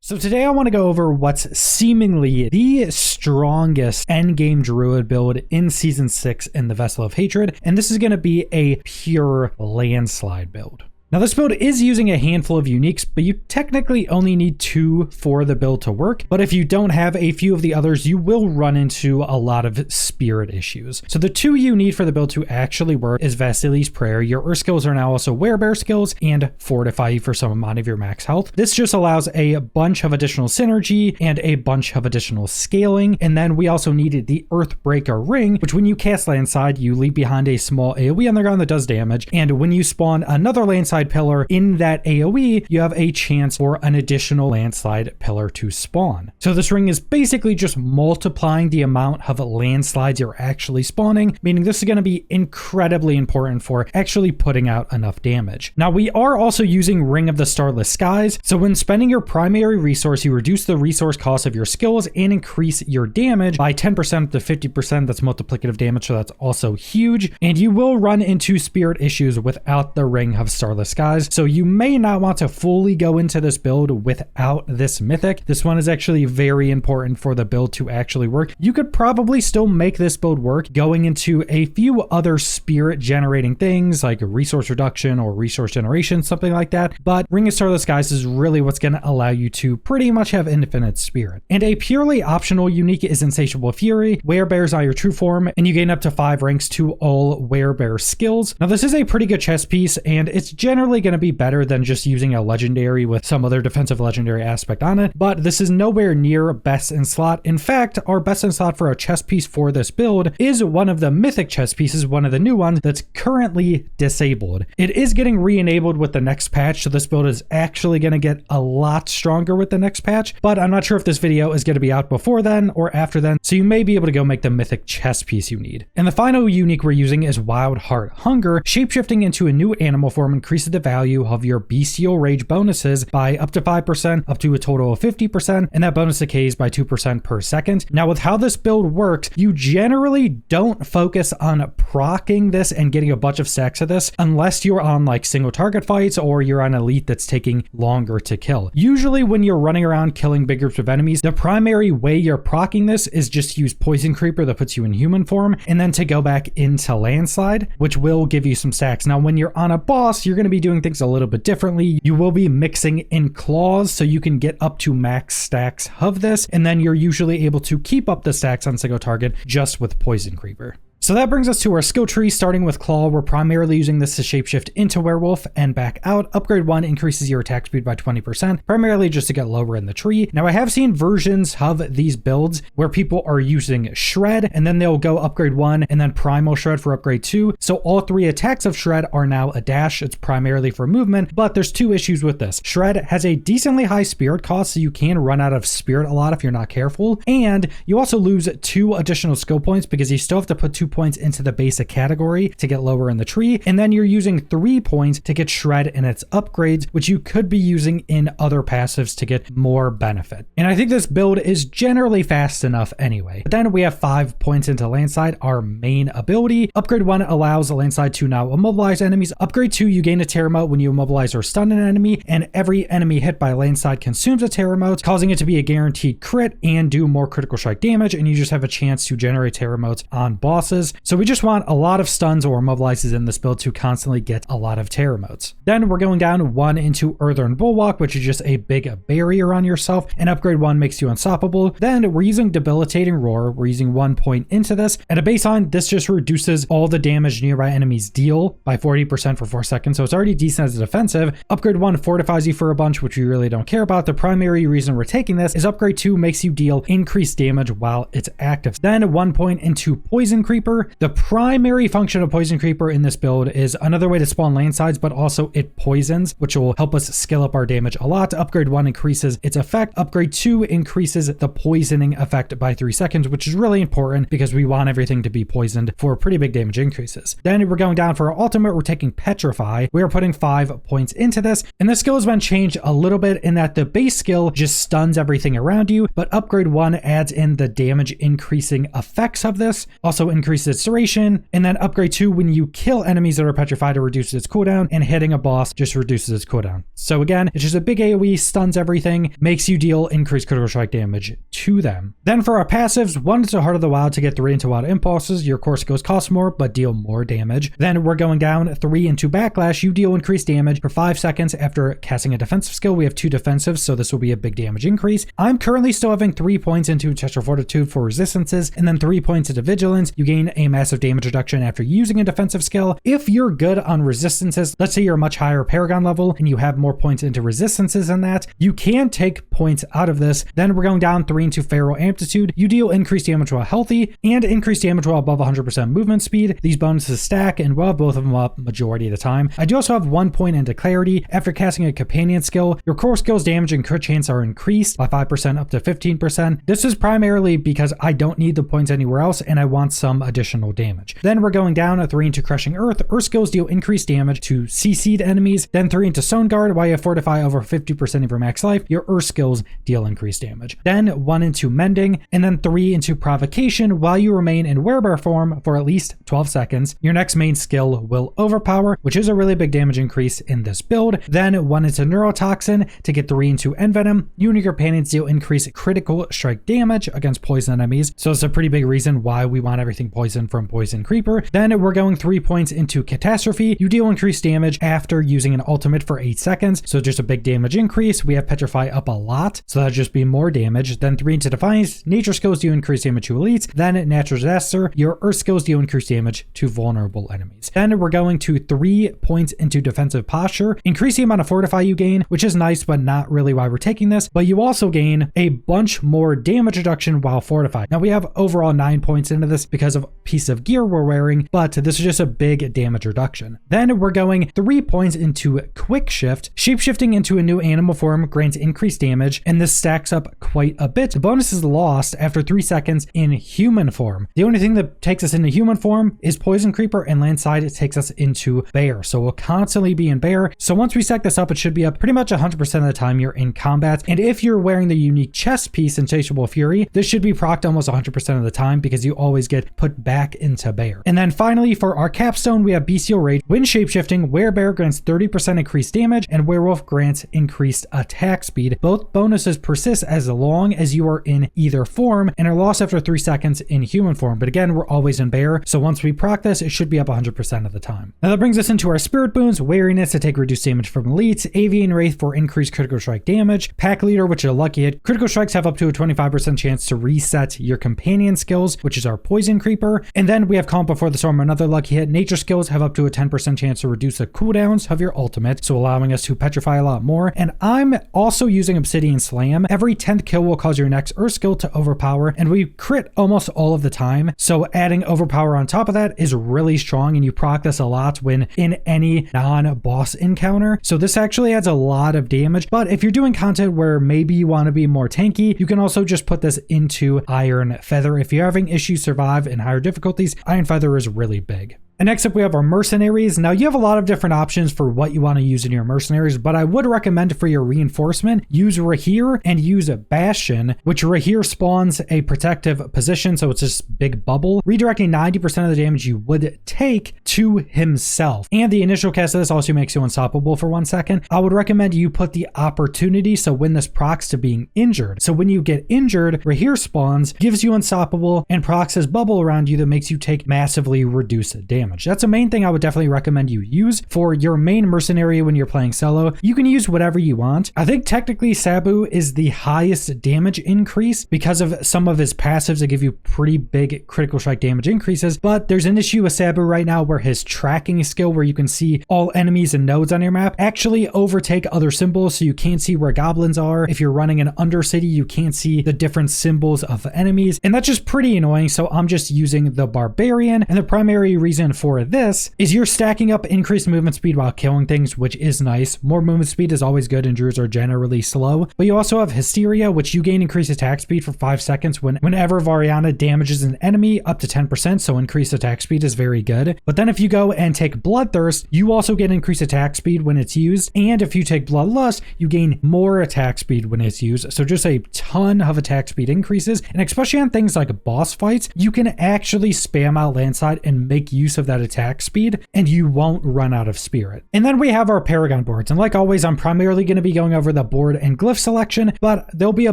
So today I want to go over what's seemingly the strongest endgame Druid build in Season 6 in the Vessel of Hatred, and this is going to be a pure landslide build. Now this build is using a handful of uniques, but you technically only need 2 for the build to work. But if you don't have a few of the others, you will run into a lot of spirit issues. So the 2 you need for the build to actually work is Vasili's Prayer. Your Earth skills are now also Werebear skills and Fortify you for some amount of your max health. This just allows a bunch of additional synergy and a bunch of additional scaling. And then we also needed the Earthbreaker Ring, which when you cast landslide, you leave behind a small AoE on the ground that does damage. And when you spawn another landslide pillar in that AoE, you have a chance for an additional landslide pillar to spawn. So this ring is basically just multiplying the amount of landslides you're actually spawning, meaning this is going to be incredibly important for actually putting out enough damage. Now we are also using Ring of the Starless Skies, so when spending your primary resource, you reduce the resource cost of your skills and increase your damage by 10% to 50%. That's multiplicative damage, so that's also huge. And you will run into spirit issues without the Ring of Starless Skies, so you may not want to fully go into this build without this mythic. This one is actually very important for the build to actually work. You could probably still make this build work going into a few other spirit generating things like resource reduction or resource generation, something like that, but Ring of Starless Skies is really what's going to allow you to pretty much have infinite spirit. And a purely optional unique is Insatiable Fury. Werebear's are your true form, and you gain up to 5 ranks to all Werebear skills. Now this is a pretty good chess piece, and it's generally going to be better than just using a legendary with some other defensive legendary aspect on it, but this is nowhere near best in slot. In fact, our best in slot for a chess piece for this build is one of the mythic chess pieces, one of the new ones that's currently disabled. It is getting re-enabled with the next patch, so this build is actually going to get a lot stronger with the next patch, but I'm not sure if this video is going to be out before then or after then, so you may be able to go make the mythic chess piece you need. And the final unique we're using is Wild Heart Hunger. Shapeshifting into a new animal form increases the value of your bestial rage bonuses by up to 5%, up to a total of 50%, and that bonus decays by 2% per second. Now with how this build works, you generally don't focus on proccing this and getting a bunch of stacks of this unless you're on like single target fights or you're on elite that's taking longer to kill. Usually when you're running around killing big groups of enemies, the primary way you're proccing this is just use Poison Creeper that puts you in human form, and then to go back into landslide, which will give you some stacks. Now when you're on a boss, you're going to be doing things a little bit differently. You will be mixing in claws so you can get up to max stacks of this, and then you're usually able to keep up the stacks on single target just with Poison Creeper. So that brings us to our skill tree. Starting with Claw, we're primarily using this to shapeshift into Werewolf and back out. Upgrade 1 increases your attack speed by 20%, primarily just to get lower in the tree. Now I have seen versions of these builds where people are using Shred, and then they'll go upgrade 1 and then Primal Shred for upgrade 2. So all 3 attacks of Shred are now a dash. It's primarily for movement, but there's 2 issues with this. Shred has a decently high spirit cost, so you can run out of spirit a lot if you're not careful. And you also lose 2 additional skill points because you still have to put 2 points into the basic category to get lower in the tree, and then you're using 3 points to get Shred in its upgrades, which you could be using in other passives to get more benefit. And I think this build is generally fast enough anyway. But then we have 5 points into Landslide, our main ability. Upgrade 1 allows Landslide to now immobilize enemies. Upgrade 2, you gain a Terror Mote when you immobilize or stun an enemy, and every enemy hit by Landslide consumes a Terror Mote, causing it to be a guaranteed crit and do more critical strike damage, and you just have a chance to generate Terror Motes on bosses. So we just want a lot of stuns or immobilizes in this build to constantly get a lot of Terror Motes. Then we're going down 1 into Earthern Bulwark, which is just a big barrier on yourself, and upgrade 1 makes you unstoppable. Then we're using Debilitating Roar. We're using 1 point into this. At a baseline, this just reduces all the damage nearby enemies deal by 40% for 4 seconds, so it's already decent as a defensive. Upgrade 1 fortifies you for a bunch, which we really don't care about. The primary reason we're taking this is upgrade 2 makes you deal increased damage while it's active. Then 1 point into Poison Creeper. The primary function of Poison Creeper in this build is another way to spawn landsides, but also it poisons, which will help us scale up our damage a lot. Upgrade 1 increases its effect. Upgrade 2 increases the poisoning effect by 3 seconds, which is really important because we want everything to be poisoned for pretty big damage increases. Then we're going down for our ultimate. We're taking Petrify. We are putting 5 points into this, and this skill has been changed a little bit in that the base skill just stuns everything around you, but upgrade 1 adds in the damage increasing effects of this, also increases increases its duration, and then upgrade 2 when you kill enemies that are petrified, it reduces its cooldown, and hitting a boss just reduces its cooldown. So again, it's just a big AoE, stuns everything, makes you deal increased critical strike damage to them. Then for our passives, 1 into Heart of the Wild to get 3 into Wild Impulses. Your core skills cost more, but deal more damage. Then we're going down 3 into Backlash. You deal increased damage for 5 seconds after casting a defensive skill. We have 2 defensives, so this will be a big damage increase. I'm currently still having 3 points into Ancestral Fortitude for resistances, and then 3 points into Vigilance. You gain a massive damage reduction after using a defensive skill. If you're good on resistances, let's say you're a much higher Paragon level and you have more points into resistances than that, you can take points out of this. Then we're going down 3 into Feral Amplitude. You deal increased damage while healthy and increased damage while above 100% movement speed. These bonuses stack, and we'll have both of them up majority of the time. I do also have 1 point into Clarity. After casting a companion skill, your core skills damage and crit chance are increased by 5% up to 15%. This is primarily because I don't need the points anywhere else and I want some additional damage. Then we're going down a 3 into Crushing Earth. Earth skills deal increased damage to CC'd enemies. Then 3 into Stone Guard. While you Fortify over 50% of your max life, your Earth skills deal increased damage. Then 1 into Mending, and then 3 into Provocation. While you remain in Werebear form for at least 12 seconds, your next main skill will Overpower, which is a really big damage increase in this build. Then 1 into Neurotoxin to get 3 into Envenom. You and your companions deal increased critical strike damage against poison enemies, so it's a pretty big reason why we want everything poison from Poison Creeper. Then we're going 3 points into Catastrophe. You deal increased damage after using an ultimate for 8 seconds, so just a big damage increase. We have Petrify up a lot, so that'll just be more damage. Then 3 into Defiance. Nature skills deal increased damage to elites. Then Natural Disaster. Your Earth skills deal increased damage to vulnerable enemies. Then we're going to 3 points into Defensive Posture. Increase the amount of Fortify you gain, which is nice, but not really why we're taking this. But you also gain a bunch more damage reduction while fortified. Now we have overall 9 points into this because of piece of gear we're wearing, but this is just a big damage reduction. Then we're going 3 points into Quick Shift. Shapeshifting into a new animal form grants increased damage, and this stacks up quite a bit. The bonus is lost after 3 seconds in human form. The only thing that takes us into human form is Poison Creeper, and landslide takes us into bear. So we'll constantly be in bear. So once we stack this up, it should be up pretty much 100% of the time you're in combat. And if you're wearing the unique chest piece, Insatiable Fury, this should be procced almost 100% of the time because you always get put back into bear. And then finally, for our capstone, we have Bestial Rage. When shapeshifting, Werebear grants 30% increased damage and Werewolf grants increased attack speed. Both bonuses persist as long as you are in either form and are lost after 3 seconds in human form. But again, we're always in bear. So once we proc this, it should be up 100% of the time. Now that brings us into our Spirit Boons. Wariness to take reduced damage from elites. Avian Wraith for increased critical strike damage. Pack Leader, which is a lucky hit. Critical strikes have up to a 25% chance to reset your companion skills, which is our Poison Creeper. And then we have Calm Before the Storm, another lucky hit. Nature skills have up to a 10% chance to reduce the cooldowns of your ultimate, so allowing us to petrify a lot more. And I'm also using Obsidian Slam. Every 10th kill will cause your next Earth skill to overpower, and we crit almost all of the time. So adding overpower on top of that is really strong, and you proc this a lot when in any non-boss encounter. So this actually adds a lot of damage. But if you're doing content where maybe you want to be more tanky, you can also just put this into Iron Feather. If you're having issues survive in higher difficulties, Iron Feather is really big. And next up, we have our mercenaries. Now you have a lot of different options for what you want to use in your mercenaries, but I would recommend for your reinforcement, use Rahir and use Bastion, which Rahir spawns a protective position. So it's this big bubble, redirecting 90% of the damage you would take to himself. And the initial cast of this also makes you unstoppable for 1 second. I would recommend you put the opportunity. So when this procs to being injured. So when you get injured, Rahir spawns, gives you unstoppable and procs his bubble around you that makes you take massively reduced damage. That's a main thing I would definitely recommend you use for your main mercenary when you're playing solo. You can use whatever you want. I think technically Sabu is the highest damage increase because of some of his passives that give you pretty big critical strike damage increases, but there's an issue with Sabu right now where his tracking skill, where you can see all enemies and nodes on your map, actually overtake other symbols, so you can't see where goblins are. If you're running an Undercity, you can't see the different symbols of enemies, and that's just pretty annoying. So I'm just using the Barbarian, and the primary reason for this is you're stacking up increased movement speed while killing things, which is nice. More movement speed is always good and druids are generally slow. But you also have Hysteria, which you gain increased attack speed for 5 seconds whenever Variana damages an enemy up to 10%, so increased attack speed is very good. But then if you go and take Bloodthirst, you also get increased attack speed when it's used, and if you take Bloodlust, you gain more attack speed when it's used. So just a ton of attack speed increases, and especially on things like boss fights, you can actually spam out landslide and make use of that attack speed, and you won't run out of spirit. And then we have our Paragon boards, and like always, I'm primarily going to be going over the board and glyph selection, but there'll be a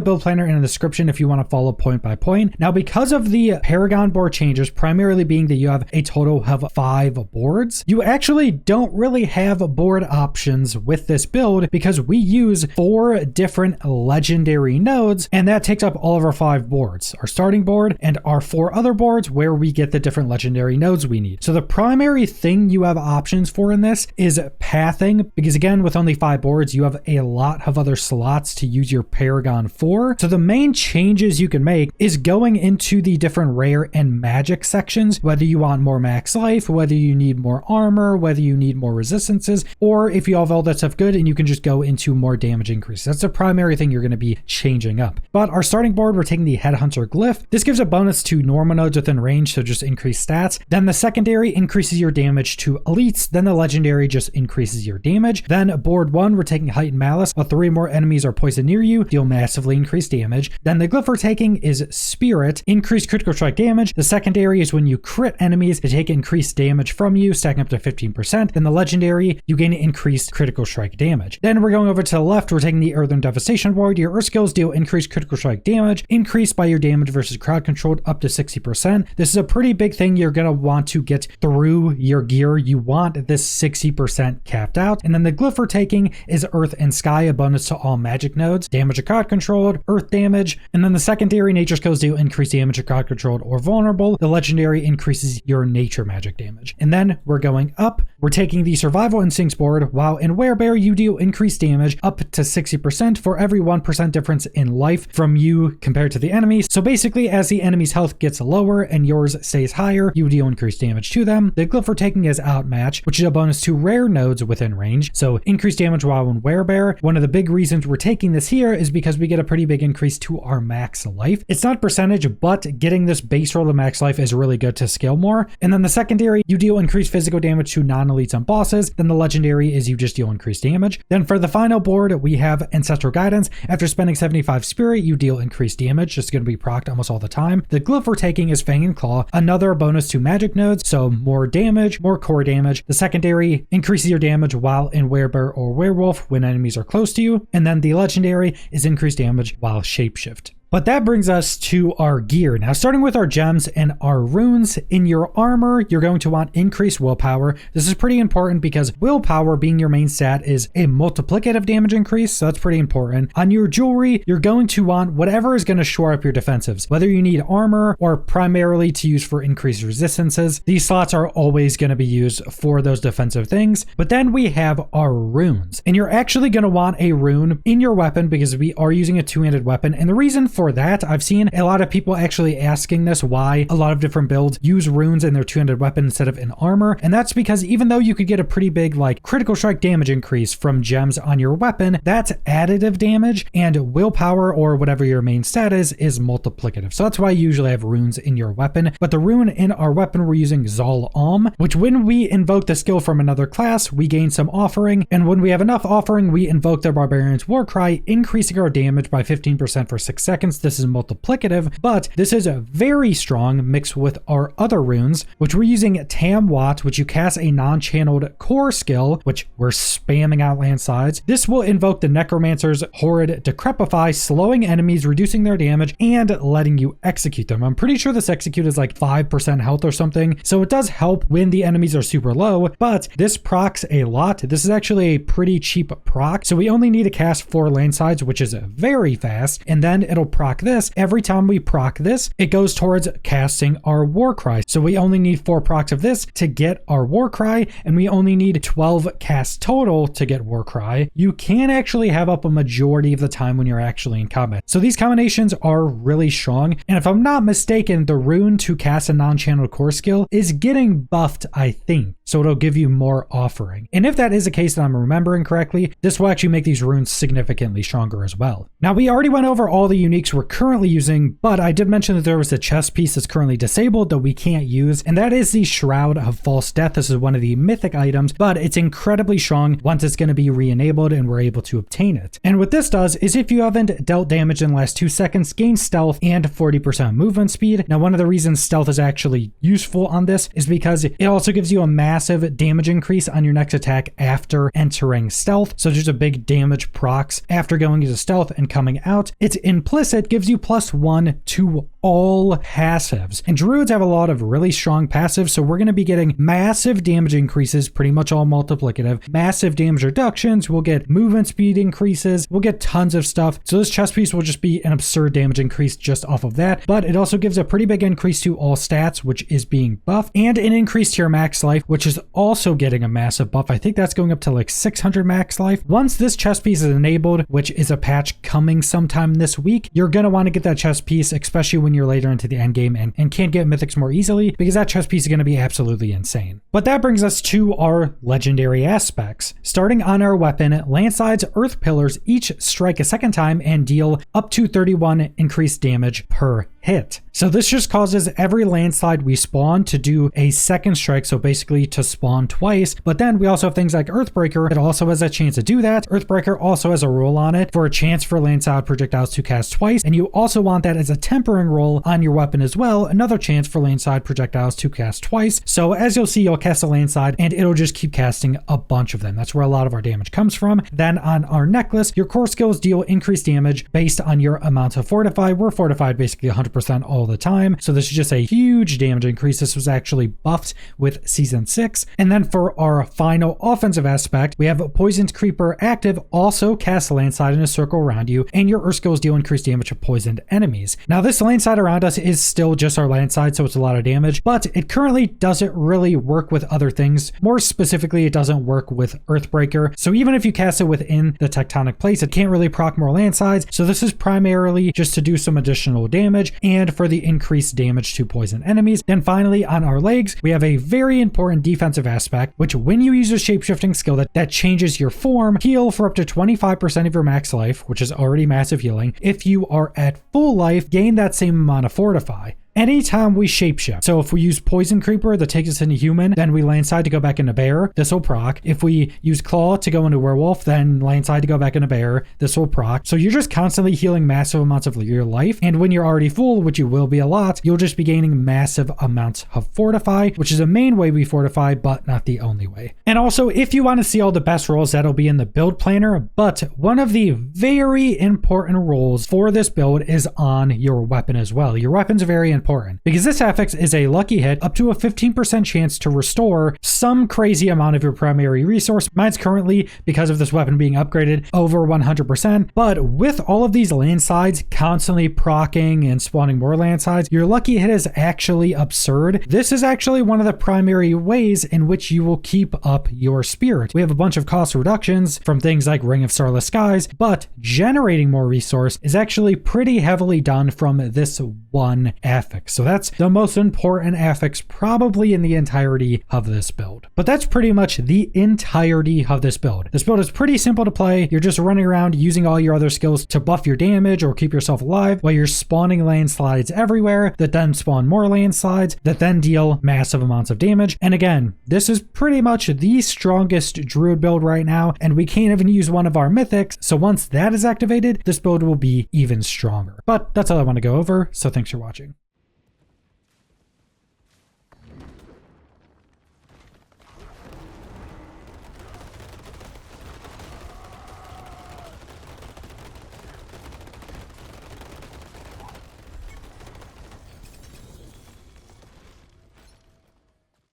build planner in the description if you want to follow point by point. Now, because of the Paragon board changes, primarily being that you have a total of 5 boards, you actually don't really have board options with this build because we use 4 different legendary nodes, and that takes up all of our 5 boards, our starting board and our 4 other boards where we get the different legendary nodes we need. So the primary thing you have options for in this is pathing, because again, with only 5 boards, you have a lot of other slots to use your Paragon for. So the main changes you can make is going into the different rare and magic sections, whether you want more max life, whether you need more armor, whether you need more resistances, or if you have all that stuff good and you can just go into more damage increase. That's the primary thing you're going to be changing up. But our starting board, we're taking the Headhunter glyph. This gives a bonus to normal nodes within range, so just increase stats. Then the secondary increases your damage to elites. Then the legendary just increases your damage. Then board 1, we're taking Heightened Malice. While 3 more enemies are poisoned near you, deal massively increased damage. Then the glyph we're taking is Spirit, increased critical strike damage. The secondary is when you crit enemies to take increased damage from you, stacking up to 15%. Then the legendary, you gain increased critical strike damage. Then we're going over to the left, we're taking the Earthen Devastation board. Your Earth skills deal increased critical strike damage, increased by your damage versus crowd controlled up to 60%. This is a pretty big thing you're going to want to get through your gear. You want this 60% capped out. And then the glyph we're taking is Earth and Sky, a bonus to all magic nodes, damage to crowd controlled, earth damage. And then the secondary nature skills deal increased damage to crowd controlled or vulnerable. The legendary increases your nature magic damage. And then we're going up, we're taking the Survival Instincts board. While in Werebear, you deal increased damage up to 60% for every 1% difference in life from you compared to the enemy. So basically, as the enemy's health gets lower and yours stays higher, you deal increased damage to them. The glyph we're taking is Outmatch, which is a bonus to rare nodes within range. So increased damage while in Werebear. One of the big reasons we're taking this here is because we get a pretty big increase to our max life. It's not percentage, but getting this base roll of max life is really good to scale more. And then the secondary, you deal increased physical damage to non-elites and bosses. Then the legendary is you just deal increased damage. Then for the final board, we have Ancestral Guidance. After spending 75 spirit, you deal increased damage. It's going to be procced almost all the time. The glyph we're taking is Fang and Claw, another bonus to magic nodes, so more damage, more core damage. The secondary increases your damage while in Werebear or Werewolf when enemies are close to you. And then the legendary is increased damage while Shapeshift. But that brings us to our gear. Now, starting with our gems and our runes, in your armor, you're going to want increased willpower. This is pretty important because willpower, being your main stat, is a multiplicative damage increase, so that's pretty important. On your jewelry, you're going to want whatever is going to shore up your defensives, whether you need armor or primarily to use for increased resistances. These slots are always going to be used for those defensive things. But then we have our runes, and you're actually going to want a rune in your weapon because we are using a two-handed weapon. And the reason for that, I've seen a lot of people actually asking this, why a lot of different builds use runes in their two-handed weapon instead of in armor. And that's because even though you could get a pretty big like critical strike damage increase from gems on your weapon, that's additive damage, and willpower or whatever your main stat is multiplicative. So that's why you usually have runes in your weapon. But the rune in our weapon, we're using Zal Alm, which when we invoke the skill from another class, we gain some offering. And when we have enough offering, we invoke the Barbarian's Warcry, increasing our damage by 15% for 6 seconds. This is multiplicative, but this is a very strong mixed with our other runes, which we're using Tamwat, which you cast a non-channeled core skill, which we're spamming out landslides. This will invoke the Necromancer's Horrid Decrepify, slowing enemies, reducing their damage, and letting you execute them. I'm pretty sure this execute is like 5% health or something, so it does help when the enemies are super low, but this procs a lot. This is actually a pretty cheap proc, so we only need to cast 4 landslides, which is very fast, and then it'll proc proc this, every time we proc this, it goes towards casting our war cry. So we only need 4 procs of this to get our war cry, and we only need 12 casts total to get war cry. You can actually have up a majority of the time when you're actually in combat. So these combinations are really strong, and if I'm not mistaken, the rune to cast a non-channeled core skill is getting buffed, I think. So it'll give you more offering. And if that is the case that I'm remembering correctly, this will actually make these runes significantly stronger as well. Now, we already went over all the uniques we're currently using, but I did mention that there was a chest piece that's currently disabled that we can't use, and that is the Shroud of False Death. This is one of the mythic items, but it's incredibly strong once it's going to be re-enabled and we're able to obtain it. And what this does is if you haven't dealt damage in the last 2 seconds, gain stealth and 40% movement speed. Now, one of the reasons stealth is actually useful on this is because it also gives you a massive damage increase on your next attack after entering stealth. So there's a big damage procs after going into stealth and coming out. It's implicit, gives you +1 to all passives. And druids have a lot of really strong passives, so we're going to be getting massive damage increases, pretty much all multiplicative, massive damage reductions, we'll get movement speed increases, we'll get tons of stuff. So this chest piece will just be an absurd damage increase just off of that, but it also gives a pretty big increase to all stats, which is being buffed, and an increase to your max life, which is also getting a massive buff. I think that's going up to like 600 max life. Once this chest piece is enabled, which is a patch coming sometime this week, you're going to want to get that chest piece, especially when you're later into the end game and can't get mythics more easily, because that chest piece is going to be absolutely insane. But that brings us to our legendary aspects. Starting on our weapon, landslides, earth pillars each strike a second time and deal up to 31 increased damage per hit. So this just causes every landslide we spawn to do a second strike, so basically to spawn twice. But then we also have things like Earthbreaker that also has a chance to do that. Earthbreaker also has a roll on it for a chance for landslide projectiles to cast twice, and you also want that as a tempering roll on your weapon as well, another chance for landslide projectiles to cast twice. So as you'll see, you'll cast a landslide and it'll just keep casting a bunch of them. That's where a lot of our damage comes from. Then on our necklace, your core skills deal increased damage based on your amount of fortify. We're fortified basically 100% all the time, so this is just a huge damage increase. This was actually buffed with season 6. And then for our final offensive aspect, we have Poisoned Creeper active, also casts a landslide in a circle around you, and your earth skills deal increased damage to poisoned enemies. Now this landslide around us is still just our landslide, so it's a lot of damage, but it currently doesn't really work with other things. More specifically, it doesn't work with Earthbreaker. So even if you cast it within the tectonic plates, it can't really proc more landslides. So this is primarily just to do some additional damage and for the increased damage to poison enemies. Then finally, on our legs, we have a very important defensive aspect, which when you use a shapeshifting skill that changes your form, heal for up to 25% of your max life, which is already massive healing. If you are at full life, gain that same amount of fortify. Anytime we shapeshift, so if we use Poison Creeper that takes us into human, then we landslide to go back into bear, this will proc. If we use Claw to go into werewolf, then landslide to go back into bear, this will proc. So you're just constantly healing massive amounts of your life, and when you're already full, which you will be a lot, you'll just be gaining massive amounts of fortify, which is a main way we fortify, but not the only way. And also, if you want to see all the best rolls, that'll be in the build planner, but one of the very important rolls for this build is on your weapon as well. Your weapon's very important because this affix is a lucky hit, up to a 15% chance to restore some crazy amount of your primary resource. Mine's currently, because of this weapon being upgraded, over 100%, but with all of these landslides constantly procking and spawning more landslides, your lucky hit is actually absurd. This is actually one of the primary ways in which you will keep up your spirit. We have a bunch of cost reductions from things like Ring of Starless Skies, but generating more resource is actually pretty heavily done from this one affix. So that's the most important affix probably in the entirety of this build. But that's pretty much the entirety of this build. This build is pretty simple to play. You're just running around using all your other skills to buff your damage or keep yourself alive while you're spawning landslides everywhere that then spawn more landslides that then deal massive amounts of damage. And again, this is pretty much the strongest druid build right now, and we can't even use one of our mythics. So once that is activated, this build will be even stronger. But that's all I want to go over. So thanks for watching.